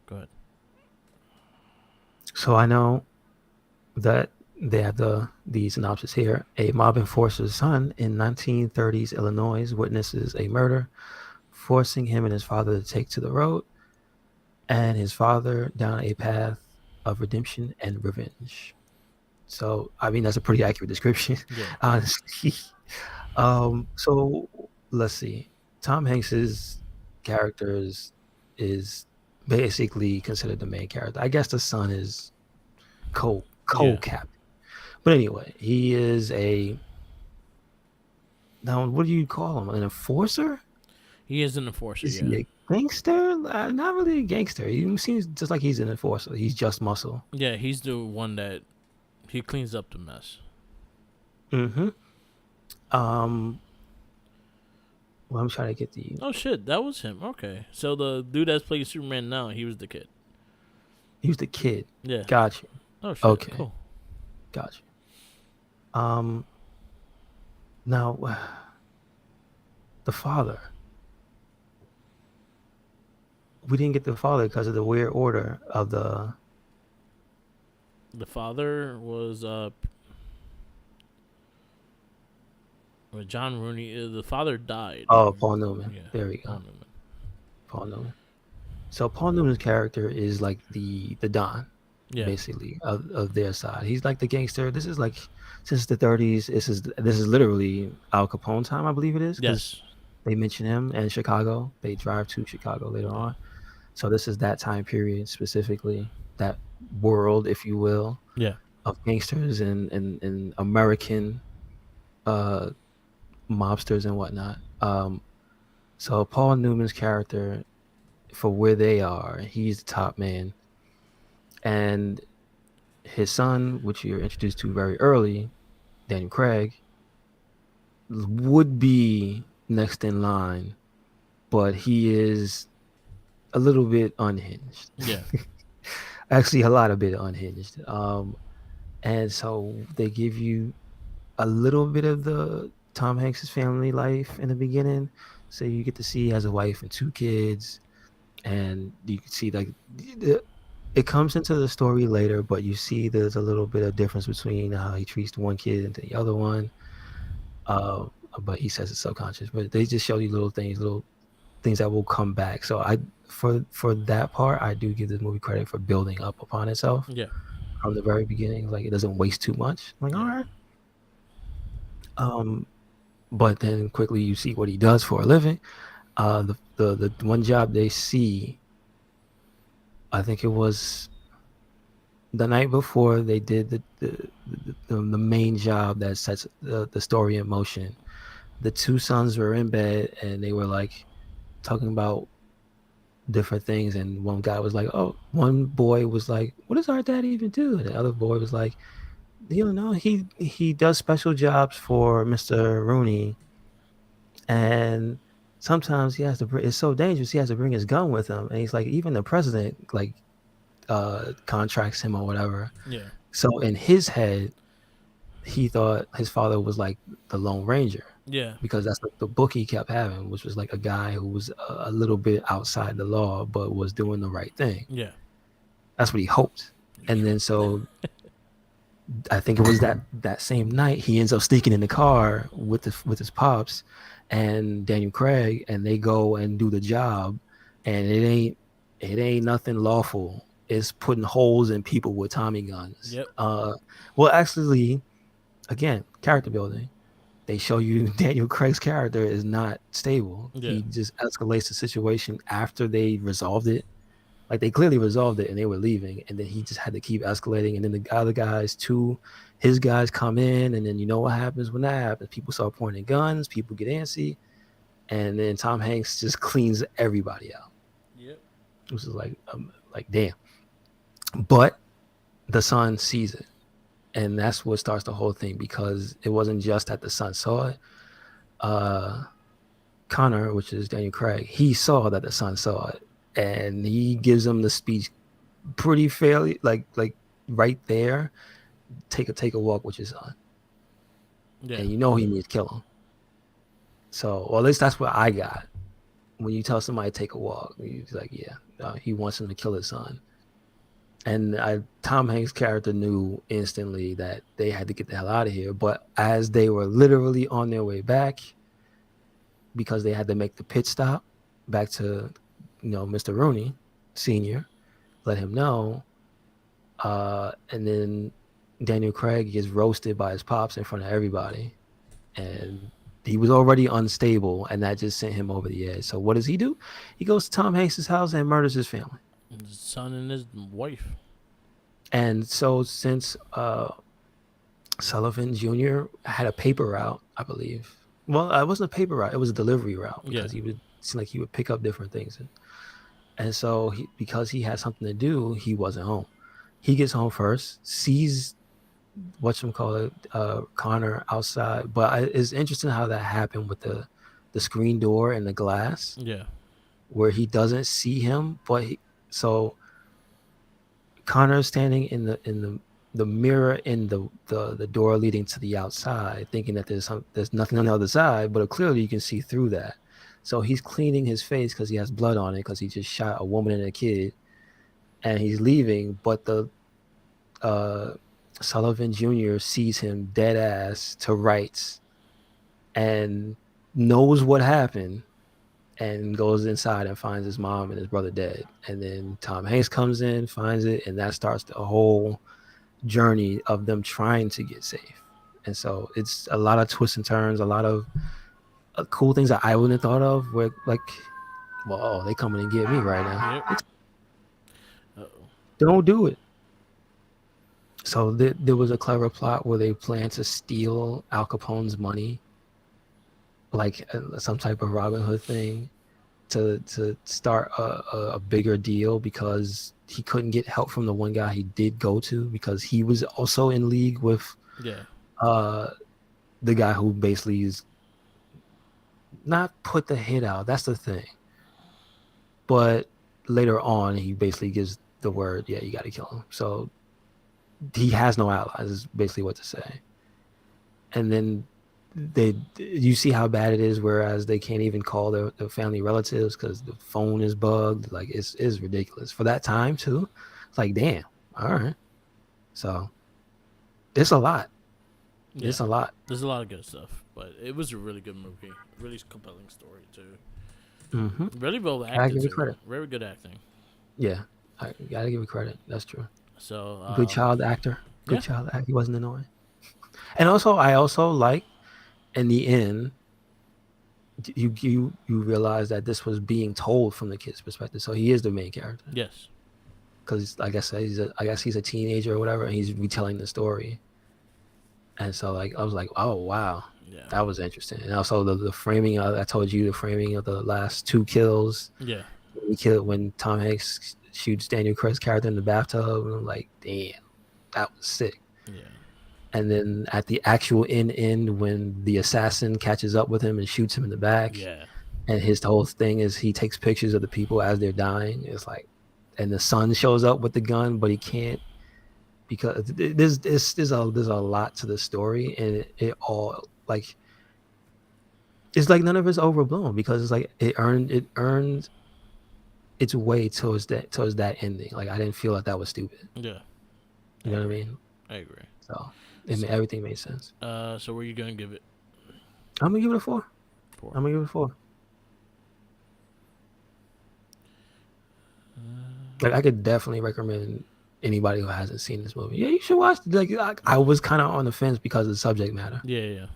Go ahead. So I know that they have the synopsis here. A mob enforcer's son in 1930s Illinois witnesses a murder, forcing him and his father to take to the road, and his father down a path of redemption and revenge. So I mean that's a pretty accurate description, Yeah. honestly. So let's see. Tom Hanks's character is basically considered the main character. I guess the son is Yeah. co-captain. But anyway, he is a now what do you call him? An enforcer? He is an enforcer. Is Yeah. he a gangster? Not really a gangster. He seems just like he's an enforcer. He's just muscle. Yeah. He's the one that he cleans up the mess. Mm-hmm. Um, well, I'm trying to get the. Oh shit, that was him. Okay, so the dude that's playing Superman now, he was the kid. He was the kid. Yeah. Got you. Oh shit, Okay, cool. got you. Um, now the father. We didn't get the father because of the weird order of the. The father was John Rooney. The father died. Oh, Paul Newman. Yeah, There we Paul go. Newman. Paul Newman. So Paul Newman's character is like the Don, Yeah. basically of their side. He's like the gangster. This is like since the 30s. This is literally Al Capone time, I believe it is, because Yes. they mention him in Chicago. They drive to Chicago later Yeah. on. So this is that time period specifically, that world, if you will, Yeah. of gangsters and American uh, mobsters and whatnot. So Paul Newman's character, for where they are, he's the top man, and his son, which you're introduced to very early, Daniel Craig, would be next in line, but he is a little bit unhinged. Yeah. Actually, a lot of bit unhinged. And so they give you a little bit of the Tom Hanks's family life in the beginning. So you get to see he has a wife and two kids, and you can see like it comes into the story later, but you see there's a little bit of difference between how he treats one kid and the other one. Uh, but he says it's subconscious. But they just show you little things that will come back. So for that part, I do give this movie credit for building up upon itself Yeah. from the very beginning. Like it doesn't waste too much. I'm like, all Yeah. right. Um, but then quickly you see what he does for a living. The one job they see, I think it was the night before they did the main job that sets the story in motion. The two sons were in bed and they were like talking about different things, and one guy was like, oh, one boy was like, what does our dad even do? And the other boy was like, you don't know, he does special jobs for Mr. Rooney, and sometimes he has to it's so dangerous he has to bring his gun with him, and he's like, even the president like contracts him or whatever. Yeah. So in his head he thought his father was like the Lone Ranger, Yeah. because that's the book he kept having, which was like a guy who was a little bit outside the law but was doing the right thing. Yeah. That's what he hoped. And then so I think it was that same night he ends up sneaking in the car with his pops and Daniel Craig, and they go and do the job, and it ain't nothing lawful. It's putting holes in people with Tommy guns. Yep. Well, actually, again, character building. They show you Daniel Craig's character is not stable. Yeah. He just escalates the situation after they resolved it. Like they clearly resolved it and they were leaving, and then he just had to keep escalating. And then the other guys, too, his guys come in, and then you know what happens when that happens. People start pointing guns, people get antsy, and then Tom Hanks just cleans everybody out. Yep. Which is like damn. But the son sees it, and that's what starts the whole thing, because it wasn't just that the son saw it. Uh, Connor, which is Daniel Craig, he saw that the son saw it, and he gives him the speech pretty fairly, like right there. Take a walk with your son, Yeah. and you know he needs to kill him. So, or at least that's what I got. when you tell somebody to take a walk, he's like, yeah, he wants him to kill his son. And Tom Hanks' character knew instantly that they had to get the hell out of here. But as they were literally on their way back, because they had to make the pit stop back to, Mr. Rooney Sr., let him know. And then Daniel Craig gets roasted by his pops in front of everybody. And he was already unstable, and that just sent him over the edge. So what does he do? He goes to Tom Hanks' house and murders his family. His son and his wife. And so since Sullivan Jr. had a paper route, I believe. Well, it wasn't a paper route; it was a delivery route because he would seem like he would pick up different things, and so because he had something to do, he wasn't home. He gets home first, sees Connor outside, but it's interesting how that happened with the screen door and the glass. Yeah, where he doesn't see him, but so Connor's standing in the mirror in the door leading to the outside, thinking that there's nothing on the other side, but clearly you can see through that. So he's cleaning his face because he has blood on it because he just shot a woman and a kid, and he's leaving. But the Sullivan Jr. sees him dead ass to rights and knows what happened and goes inside and finds his mom and his brother dead. And then Tom Hanks comes in, finds it, and that starts the whole journey of them trying to get safe. And so it's a lot of twists and turns, a lot of cool things that I wouldn't have thought of, where like, well, they coming and get me right now. Yep. Don't do it. So there was a clever plot where they planned to steal Al Capone's money, like some type of Robin Hood thing, to start a bigger deal because he couldn't get help from the one guy he did go to because he was also in league with the guy who basically is not put the hit out. That's the thing. But later on, he basically gives the word, yeah, you got to kill him. So he has no allies is basically what to say. And then you see how bad it is, whereas they can't even call their family relatives because the phone is bugged. Like it's ridiculous for that time too. It's like, damn, all right. So it's a lot. Yeah. It's a lot. There's a lot of good stuff, but it was a really good movie. Really compelling story too. Mm-hmm. Really well acted. I give you credit. Very good acting. Yeah, I gotta give you credit. That's true. So good child actor. Good child actor. He wasn't annoying. And also, I also like in the end, you realize that this was being told from the kid's perspective. So he is the main character. Yes. Because like I said, I guess he's a teenager or whatever, and he's retelling the story. And so like I was like, oh wow, that was interesting. And also the framing I told you the framing of the last two kills. Yeah. When Tom Hanks shoots Daniel Craig's character in the bathtub, and I'm like, damn, that was sick. Yeah. And then at the actual end when the assassin catches up with him and shoots him in the back, and his whole thing is he takes pictures of the people as they're dying. It's like, and the son shows up with the gun, but he can't because there's a lot to the story, and it all like it's like none of it's overblown because it's like it earned its way towards that ending. Like I didn't feel like that was stupid. Yeah. You know what I mean? I agree. So everything made sense. So where are you gonna give it? I'm gonna give it a 4. I'm gonna give it a 4. Like I could definitely recommend anybody who hasn't seen this movie. Yeah, you should watch it. Like I was kind of on the fence because of the subject matter. Yeah.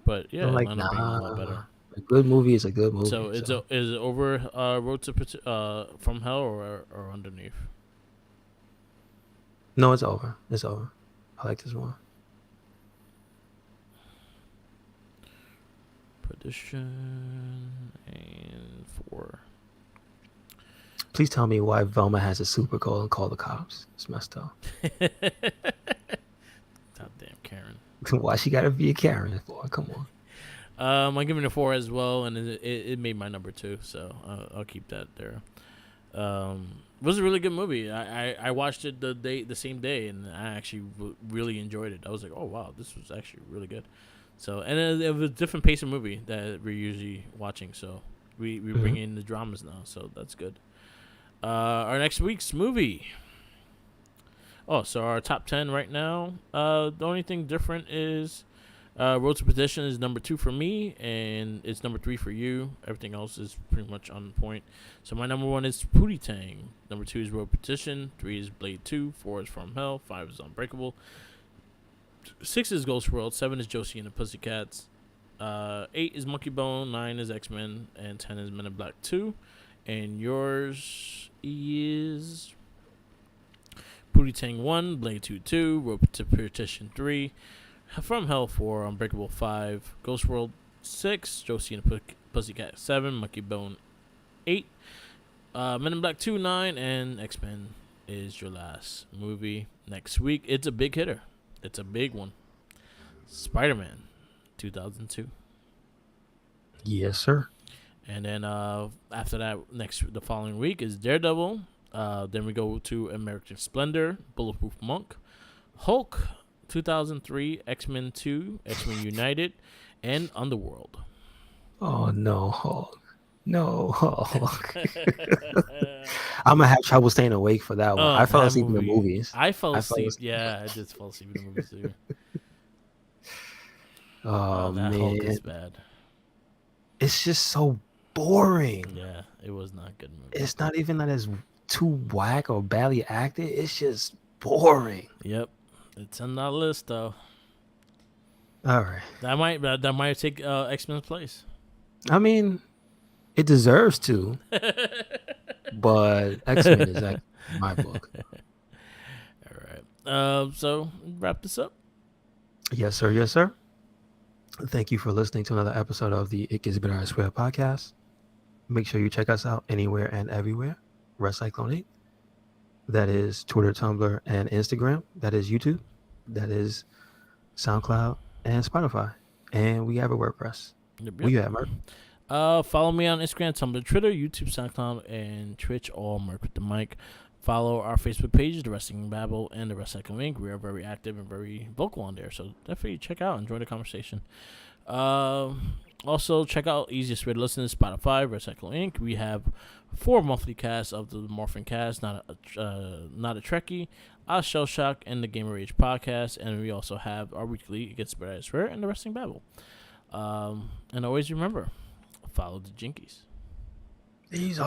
But yeah, I'm like, being a lot better. A good movie is a good movie. So is it over Road to From Hell or Underneath? No, it's over. It's over. I like this one. Perdition and 4. Please tell me why Velma has a super call and call the cops. It's messed up. Goddamn Karen. Why she gotta be a Karen for? Come on. I'm giving it a 4 as well, and it made my number 2, so I'll keep that there. It was a really good movie. I watched it the same day, and I actually really enjoyed it. I was like, oh wow, this was actually really good. So, and it was a different pace of movie that we're usually watching. So, we bring in the dramas now, so that's good. Our next week's movie. Oh, so our top 10 right now. The only thing different is Road to Perdition is number 2 for me, and it's number 3 for you. Everything else is pretty much on point. So my number 1 is Pootie Tang. Number 2 is Road Petition. 3 is Blade 2. 4 is From Hell. 5 is Unbreakable. 6 is Ghost World. 7 is Josie and the Pussycats. 8 is Monkey Bone. 9 is X-Men. And 10 is Men in Black 2. And yours is Pootie Tang 1, Blade 2 2, Road to Petition 3, From Hell 4, Unbreakable 5, Ghost World 6, Josie and the Pussycat 7, Monkey Bone 8, Men in Black 2 9, and X-Men is your last movie. Next week, it's a big hitter. It's a big one. Spider-Man 2002. Yes, sir. And then after that, the following week is Daredevil. Then we go to American Splendor, Bulletproof Monk, Hulk 2003, X-Men 2, X-Men United, and Underworld. Oh, no, Hulk. No, Hulk. I'm going to have trouble staying awake for that one. I fell asleep in the movies. I fell asleep. Yeah, I just fell asleep in the movies too. Oh, that man. Hulk is bad. It's just so boring. Yeah, it was not a good movie. It's not even that it's too whack or badly acted. It's just boring. Yep. It's on that list though. All right. That might take X-Men's place. I mean, it deserves to. But X-Men is like my book. All right. So wrap this up. Yes, sir. Yes, sir. Thank you for listening to another episode of the It Gets Better, I Swear podcast. Make sure you check us out anywhere and everywhere. Recyclone 8. That is Twitter, Tumblr, and Instagram. That is YouTube. That is SoundCloud and Spotify. And we have a WordPress. Yep. Where you at, Merc? Follow me on Instagram, Tumblr, Twitter, YouTube, SoundCloud, and Twitch, all Merc with the mic. Follow our Facebook pages, The Wrestling Babble and The Recycling Inc. We are very active and very vocal on there, so definitely check out, enjoy the conversation. Also, check out easiest way to listen to Spotify, Recycle Inc. We have 4 monthly casts of the Morphin Cast, not a Trekkie, our Shell Shock, and the Gamer Rage podcast. And we also have our weekly It Gets Better, I Swear, and the Wrestling Babble. And always remember, follow the Jinkies. These are